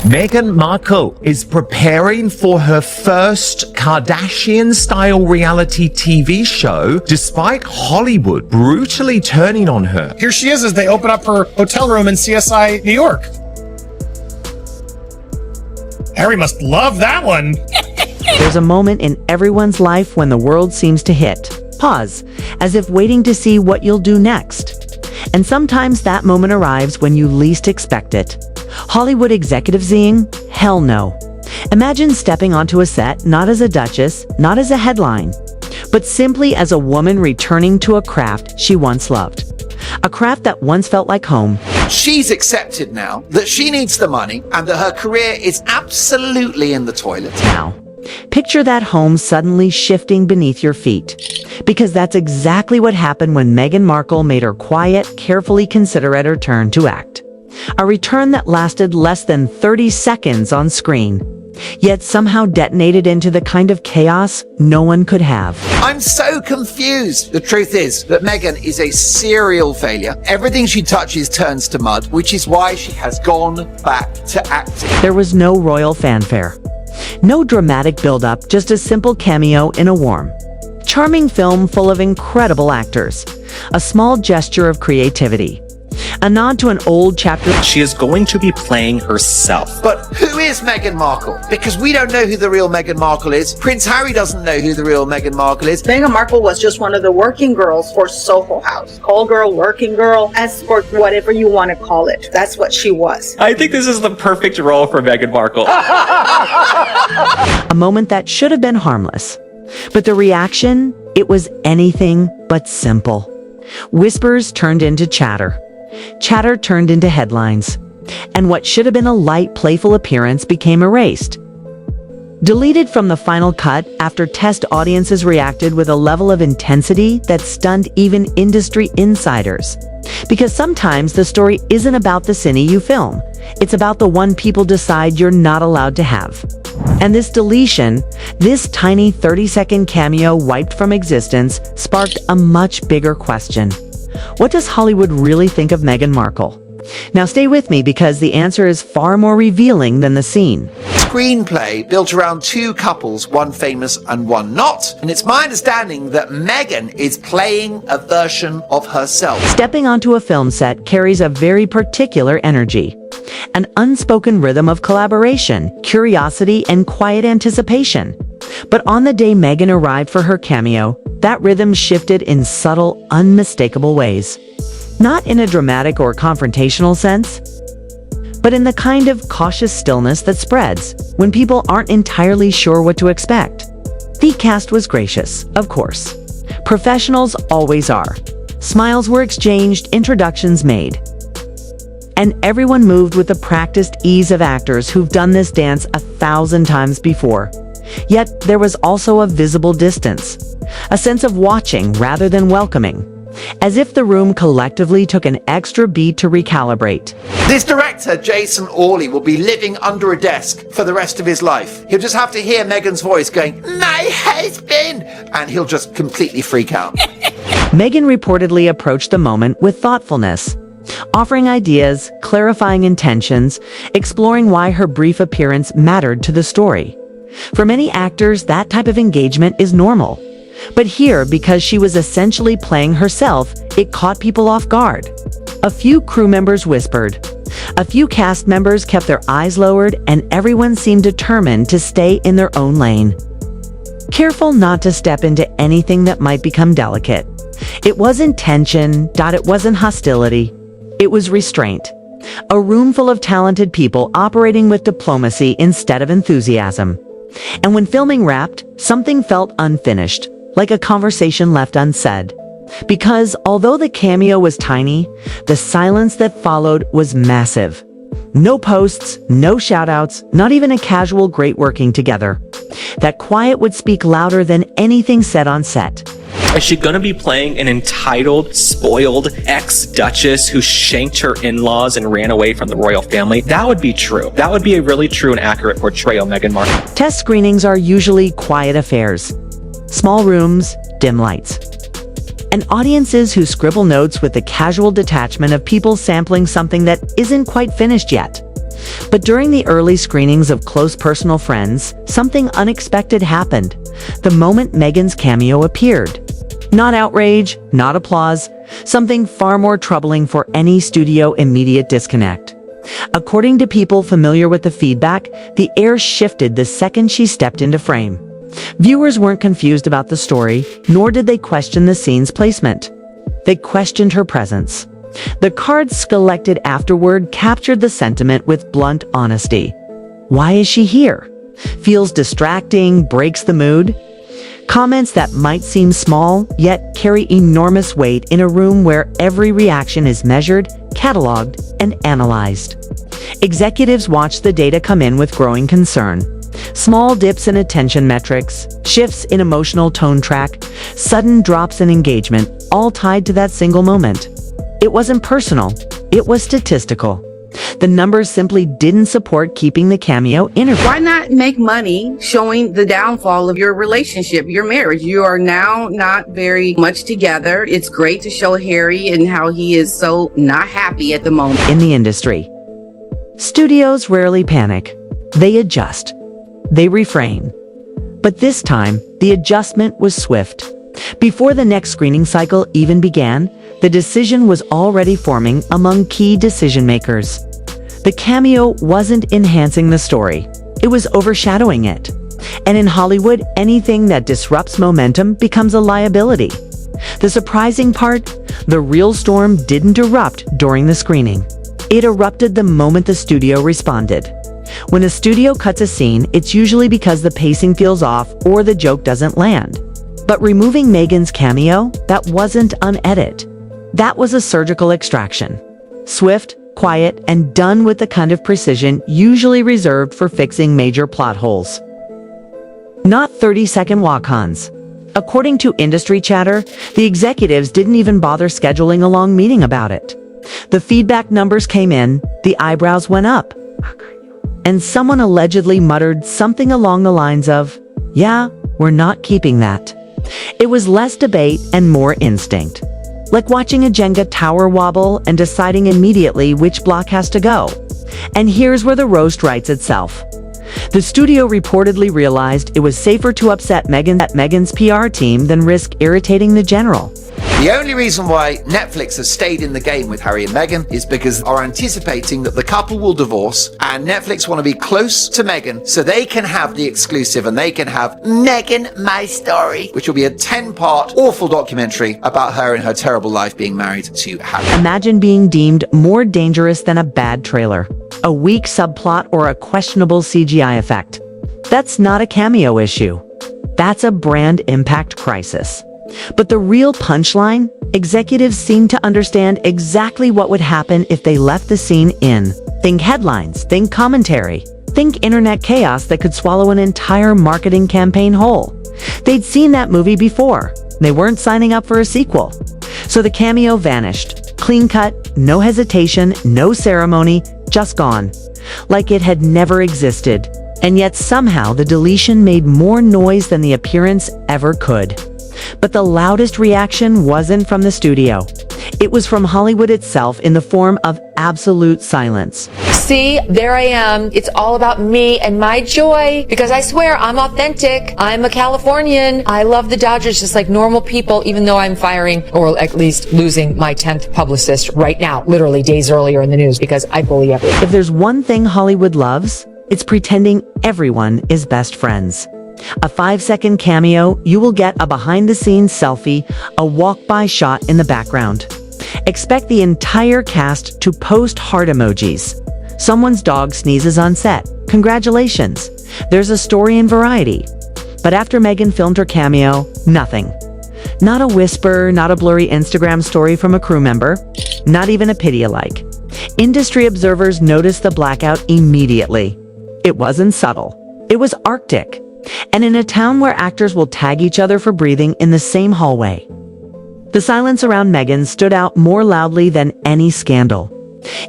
Meghan Markle is preparing for her first Kardashian-style reality TV show, despite Hollywood brutally turning on her. Here she is as they open up her hotel room in CSI New York. Harry must love that one. There's a moment in everyone's life when the world seems to hit pause, as if waiting to see what you'll do next. And sometimes that moment arrives when you least expect it. Hollywood executive-zing? Hell no. Imagine stepping onto a set not as a duchess, not as a headline, but simply as a woman returning to a craft she once loved. A craft that once felt like home. She's accepted now that she needs the money and that her career is absolutely in the toilet. Now, picture that home suddenly shifting beneath your feet. Because that's exactly what happened when Meghan Markle made her quiet, carefully considerate return to act. A return that lasted less than 30 seconds on screen, yet somehow detonated into the kind of chaos no one could have. I'm so confused. The truth is that Meghan is a serial failure. Everything she touches turns to mud, which is why she has gone back to acting. There was no royal fanfare. No dramatic build-up, just a simple cameo in a warm, charming film full of incredible actors. A small gesture of creativity. A nod to an old chapter. She is going to be playing herself. But who is Meghan Markle? Because we don't know who the real Meghan Markle is. Prince Harry doesn't know who the real Meghan Markle is. Meghan Markle was just one of the working girls for Soho House. Call girl, working girl, escort, whatever you want to call it. That's what she was. I think this is the perfect role for Meghan Markle. A moment that should have been harmless. But the reaction, it was anything but simple. Whispers turned into chatter. Chatter turned into headlines. And what should have been a light, playful appearance became erased. Deleted from the final cut after test audiences reacted with a level of intensity that stunned even industry insiders. Because sometimes the story isn't about the cine you film. It's about the one people decide you're not allowed to have. And this deletion, this tiny 30-second cameo wiped from existence, sparked a much bigger question. What does Hollywood really think of Meghan Markle? Now stay with me because the answer is far more revealing than the scene. Screenplay built around two couples, one famous and one not. And it's my understanding that Meghan is playing a version of herself. Stepping onto a film set carries a very particular energy. An unspoken rhythm of collaboration, curiosity, and quiet anticipation. But on the day Meghan arrived for her cameo, that rhythm shifted in subtle, unmistakable ways. Not in a dramatic or confrontational sense, but in the kind of cautious stillness that spreads when people aren't entirely sure what to expect. The cast was gracious, of course. Professionals always are. Smiles were exchanged, introductions made. And everyone moved with the practiced ease of actors who've done this dance 1,000 times before. Yet there was also a visible distance, a sense of watching rather than welcoming, as if the room collectively took an extra beat to recalibrate. This director, Jason Orley, will be living under a desk for the rest of his life. He'll just have to hear Meghan's voice going, "My husband!" and he'll just completely freak out. Meghan reportedly approached the moment with thoughtfulness, offering ideas, clarifying intentions, exploring why her brief appearance mattered to the story. For many actors, that type of engagement is normal. But here, because she was essentially playing herself, it caught people off guard. A few crew members whispered. A few cast members kept their eyes lowered, and everyone seemed determined to stay in their own lane. Careful not to step into anything that might become delicate. It wasn't tension, it wasn't hostility. It was restraint. A room full of talented people operating with diplomacy instead of enthusiasm. And when filming wrapped, something felt unfinished, like a conversation left unsaid. Because although the cameo was tiny, the silence that followed was massive. No posts, no shoutouts, not even a casual great working together. That quiet would speak louder than anything said on set. Is she gonna be playing an entitled, spoiled ex-duchess who shanked her in-laws and ran away from the royal family? That would be true. That would be a really true and accurate portrayal of Meghan Markle. Test screenings are usually quiet affairs. Small rooms, dim lights. And audiences who scribble notes with the casual detachment of people sampling something that isn't quite finished yet. But during the early screenings of Close Personal Friends, something unexpected happened. The moment Meghan's cameo appeared. Not outrage, not applause, something far more troubling for any studio: immediate disconnect. According to people familiar with the feedback, the air shifted the second she stepped into frame. Viewers weren't confused about the story, nor did they question the scene's placement. They questioned her presence. The cards collected afterward captured the sentiment with blunt honesty. Why is she here? Feels distracting, breaks the mood. Comments that might seem small, yet carry enormous weight in a room where every reaction is measured, cataloged, and analyzed. Executives watch the data come in with growing concern. Small dips in attention metrics, shifts in emotional tone track, sudden drops in engagement, all tied to that single moment. It wasn't personal, it was statistical. The numbers simply didn't support keeping the cameo in her. Why not make money showing the downfall of your relationship, your marriage? You are now not very much together. It's great to show Harry and how he is so not happy at the moment. In the industry, studios rarely panic. They adjust. They refrain. But this time, the adjustment was swift. Before the next screening cycle even began, the decision was already forming among key decision makers. The cameo wasn't enhancing the story. It was overshadowing it. And in Hollywood, anything that disrupts momentum becomes a liability. The surprising part, the real storm didn't erupt during the screening. It erupted the moment the studio responded. When a studio cuts a scene, it's usually because the pacing feels off or the joke doesn't land. But removing Meghan's cameo, that wasn't unedited. That was a surgical extraction. Swift, quiet, and done with the kind of precision usually reserved for fixing major plot holes. Not 30-second walk-ons. According to industry chatter, the executives didn't even bother scheduling a long meeting about it. The feedback numbers came in, the eyebrows went up, and someone allegedly muttered something along the lines of, "Yeah, we're not keeping that." It was less debate and more instinct. Like watching a Jenga tower wobble and deciding immediately which block has to go. And here's where the roast writes itself. The studio reportedly realized it was safer to upset Meghan's PR team than risk irritating the general. The only reason why Netflix has stayed in the game with Harry and Meghan is because they are anticipating that the couple will divorce, and Netflix want to be close to Meghan so they can have the exclusive and they can have Meghan, My Story, which will be a 10-part awful documentary about her and her terrible life being married to Harry. Imagine being deemed more dangerous than a bad trailer, a weak subplot, or a questionable CGI effect. That's not a cameo issue. That's a brand impact crisis. But the real punchline, executives seem to understand exactly what would happen if they left the scene in. Think headlines, think commentary, think internet chaos that could swallow an entire marketing campaign whole. They'd seen that movie before. They weren't signing up for a sequel. So the cameo vanished. Clean cut, no hesitation, no ceremony, just gone. Like it had never existed. And yet somehow the deletion made more noise than the appearance ever could. But the loudest reaction wasn't from the studio. It was from Hollywood itself in the form of absolute silence. See, there I am. It's all about me and my joy because I swear I'm authentic. I'm a Californian. I love the Dodgers just like normal people, even though I'm firing or at least losing my 10th publicist right now, literally days earlier in the news because I bully everyone. If there's one thing Hollywood loves, it's pretending everyone is best friends. A 5-second cameo, you will get a behind-the-scenes selfie, a walk-by shot in the background. Expect the entire cast to post heart emojis. Someone's dog sneezes on set. Congratulations. There's a story in Variety. But after Meghan filmed her cameo, nothing. Not a whisper, not a blurry Instagram story from a crew member, not even a pity-alike. Industry observers noticed the blackout immediately. It wasn't subtle. It was Arctic. And in a town where actors will tag each other for breathing in the same hallway. The silence around Meghan stood out more loudly than any scandal.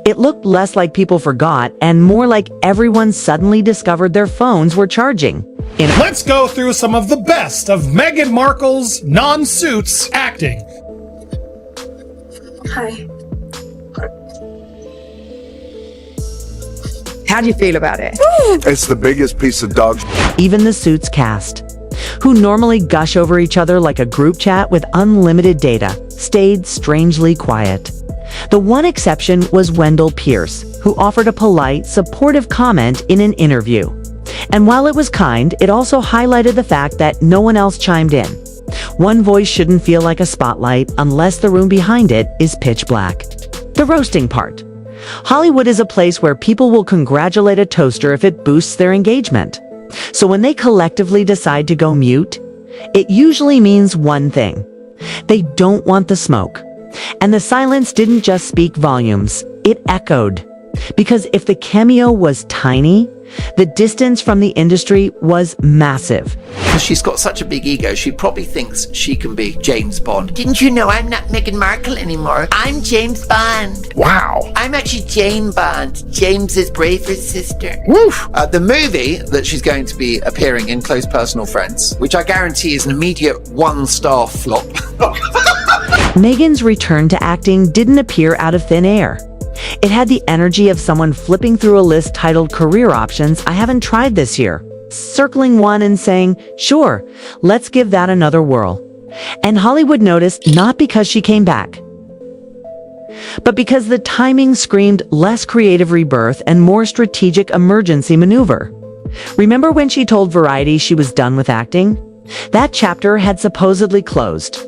It looked less like people forgot and more like everyone suddenly discovered their phones were charging. Let's go through some of the best of Meghan Markle's non-suits acting. Hi. How do you feel about it? It's the biggest piece of dog Even the Suits cast, who normally gush over each other like a group chat with unlimited data, stayed strangely quiet. The one exception was Wendell Pierce, who offered a polite, supportive comment in an interview. And while it was kind, it also highlighted the fact that no one else chimed in. One voice shouldn't feel like a spotlight unless the room behind it is pitch black. The roasting part. Hollywood is a place where people will congratulate a toaster if it boosts their engagement. So when they collectively decide to go mute, it usually means one thing. They don't want the smoke. And the silence didn't just speak volumes, it echoed. Because if the cameo was tiny, the distance from the industry was massive. Because she's got such a big ego, she probably thinks she can be James Bond. Didn't you know I'm not Meghan Markle anymore? I'm James Bond. Wow. I'm actually Jane Bond, James's braver sister. Woof. The movie that she's going to be appearing in, Close Personal Friends, which I guarantee is an immediate 1-star flop. Meghan's return to acting didn't appear out of thin air. It had the energy of someone flipping through a list titled Career Options I haven't tried this year, circling one and saying, sure, let's give that another whirl. And Hollywood noticed not because she came back, but because the timing screamed less creative rebirth and more strategic emergency maneuver. Remember when she told Variety she was done with acting? That chapter had supposedly closed.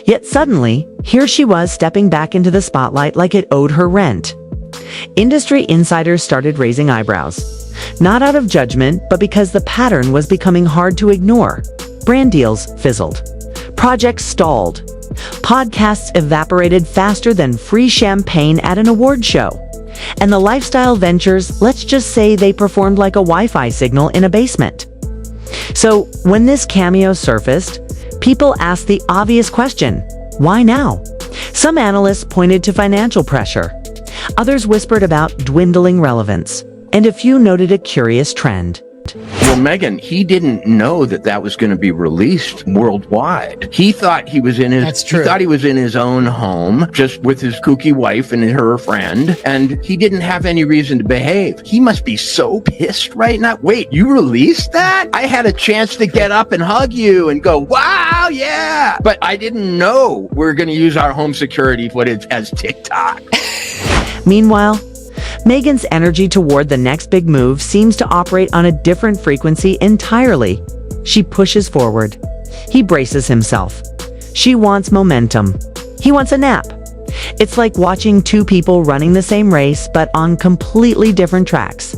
Yet suddenly, here she was stepping back into the spotlight like it owed her rent. Industry insiders started raising eyebrows. Not out of judgment, but because the pattern was becoming hard to ignore. Brand deals fizzled. Projects stalled. Podcasts evaporated faster than free champagne at an award show. And the lifestyle ventures, let's just say they performed like a Wi-Fi signal in a basement. So when this cameo surfaced, people asked the obvious question, why now? Some analysts pointed to financial pressure. Others whispered about dwindling relevance. And a few noted a curious trend. Well, Meghan, he didn't know that that was going to be released worldwide. He thought he was in his, That's true. He thought he was in his own home, just with his kooky wife and her friend, and he didn't have any reason to behave. He must be so pissed right now. Wait, you released that? I had a chance to get up and hug you and go, wow, yeah. But I didn't know we're going to use our home security footage as TikTok. Meanwhile, Meghan's energy toward the next big move seems to operate on a different frequency entirely. She pushes forward. He braces himself. She wants momentum. He wants a nap. It's like watching two people running the same race but on completely different tracks.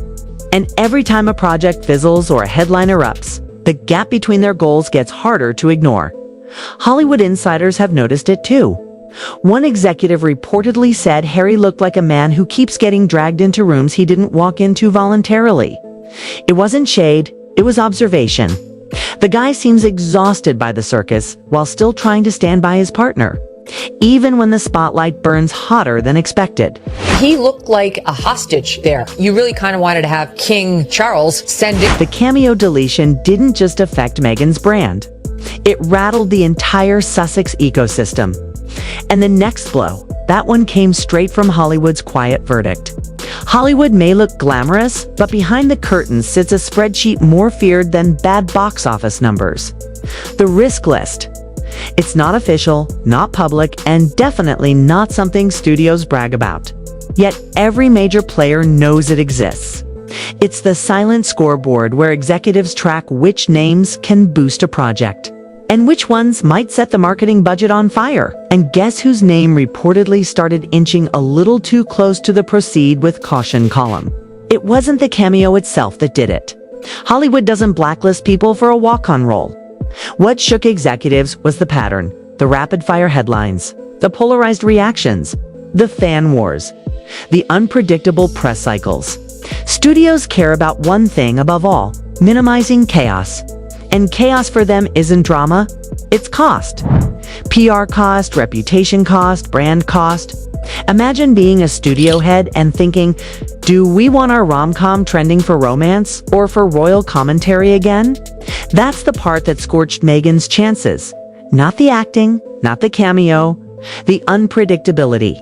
And every time a project fizzles or a headline erupts, the gap between their goals gets harder to ignore. Hollywood insiders have noticed it too. One executive reportedly said Harry looked like a man who keeps getting dragged into rooms he didn't walk into voluntarily. It wasn't shade, it was observation. The guy seems exhausted by the circus while still trying to stand by his partner, even when the spotlight burns hotter than expected. He looked like a hostage there. You really kind of wanted to have King Charles send it. The cameo deletion didn't just affect Meghan's brand. It rattled the entire Sussex ecosystem. And the next blow, that one came straight from Hollywood's quiet verdict. Hollywood may look glamorous, but behind the curtains sits a spreadsheet more feared than bad box office numbers. The risk list. It's not official, not public, and definitely not something studios brag about. Yet every major player knows it exists. It's the silent scoreboard where executives track which names can boost a project, and which ones might set the marketing budget on fire. And guess whose name reportedly started inching a little too close to the proceed with caution column? It wasn't the cameo itself that did it. Hollywood doesn't blacklist people for a walk-on role. What shook executives was the pattern, the rapid-fire headlines, the polarized reactions, the fan wars, the unpredictable press cycles. Studios care about one thing above all, minimizing chaos. And chaos for them isn't drama, it's cost. PR cost, reputation cost, brand cost. Imagine being a studio head and thinking, do we want our rom-com trending for romance or for royal commentary again? That's the part that scorched Meghan's chances. Not the acting, not the cameo, the unpredictability.